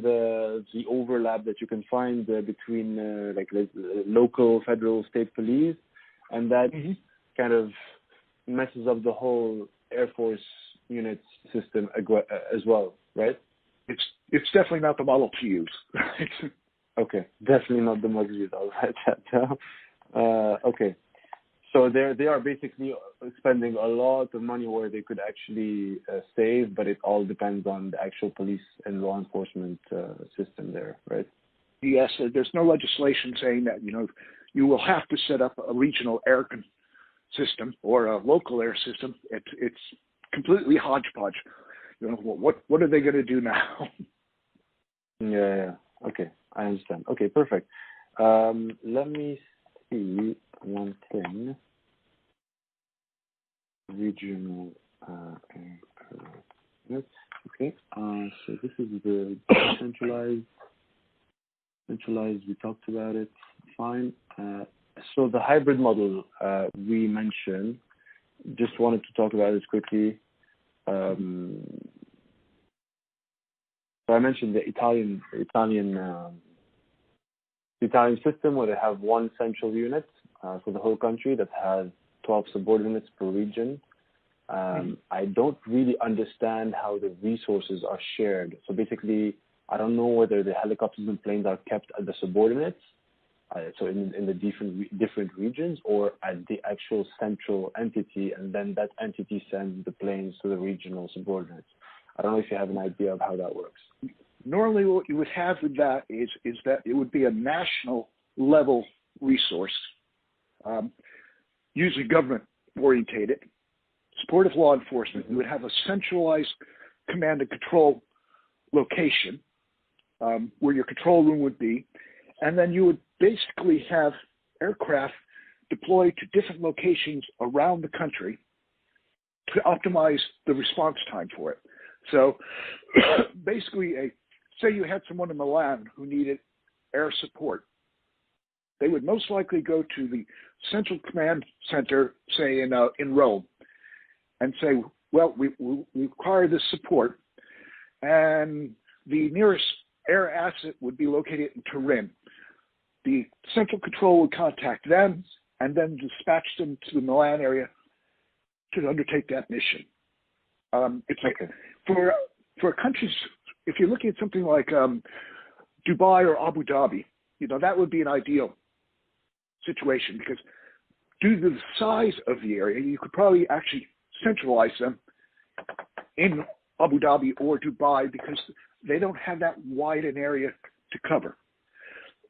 the overlap that you can find between like the local, federal, state police, and that kind of messes up the whole Air Force unit system as well, right? It's definitely not the model to use. Okay, definitely not the model to use. I'll write that down. Okay. So they are basically spending a lot of money where they could actually save, but it all depends on the actual police and law enforcement system there, right? Yes, there's no legislation saying that, you will have to set up a regional air system or a local air system. It's completely hodgepodge. What are they going to do now? Yeah. Okay, I understand. Okay, perfect. Let me see one thing. Regional okay. So this is the centralized. We talked about it. Fine. So the hybrid model we mentioned. Just wanted to talk about it quickly. So I mentioned the Italian system where they have one central unit for the whole country that has 12 subordinates per region. I don't really understand how the resources are shared. So basically, I don't know whether the helicopters and planes are kept at the subordinates, so in the different regions, or at the actual central entity, and then that entity sends the planes to the regional subordinates. I don't know if you have an idea of how that works. Normally what you would have with that is that it would be a national level resource, usually government orientated, supportive law enforcement. You would have a centralized command and control location where your control room would be, and then you would basically have aircraft deployed to different locations around the country to optimize the response time for it. So basically, say you had someone in Milan who needed air support. They would most likely go to the central command center, say in Rome, and say, well, we require this support, and the nearest air asset would be located in Turin. The central control would contact them and then dispatch them to the Milan area to undertake that mission. It's okay. For countries, if you're looking at something like Dubai or Abu Dhabi, that would be an ideal situation, because due to the size of the area, you could probably actually centralize them in Abu Dhabi or Dubai, because they don't have that wide an area to cover.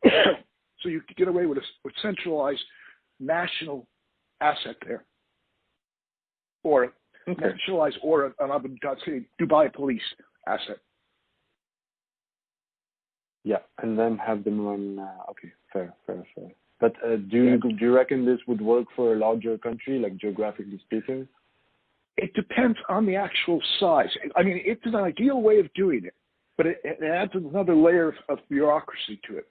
So you could get away with a centralized national asset there, or nationalized, or an Abu Dhabi, Dubai police asset. Yeah, and then have them run. Okay, fair. But do you reckon this would work for a larger country, like geographically speaking? It depends on the actual size. I mean, it's an ideal way of doing it, but it adds another layer of bureaucracy to it.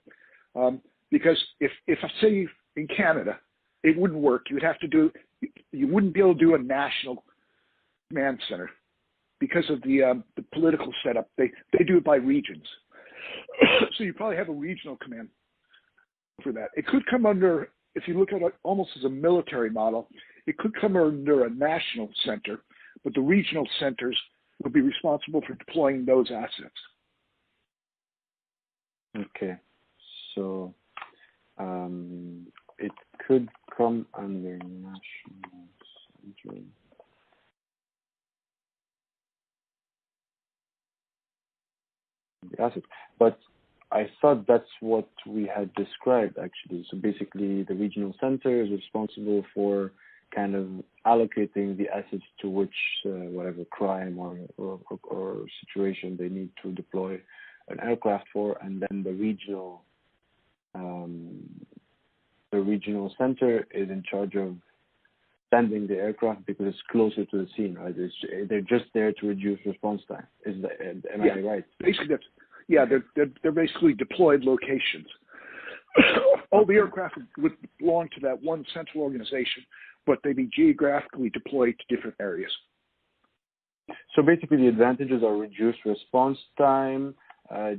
Because if I say in Canada, it wouldn't work. You wouldn't be able to do a national command center because of the political setup. They do it by regions. So you probably have a regional command for that. It could come under, if you look at it almost as a military model, it could come under a national center, but the regional centers would be responsible for deploying those assets. Okay. So it could come under national center. Assets. But I thought that's what we had described, actually. So basically, the regional center is responsible for kind of allocating the assets to which whatever crime or situation they need to deploy an aircraft for, and then the regional center is in charge of sending the aircraft because it's closer to the scene, right? They're just there to reduce response time. Am I right? Basically, they're basically deployed locations. All the aircraft would belong to that one central organization, but they'd be geographically deployed to different areas. So basically, the advantages are reduced response time, Uh,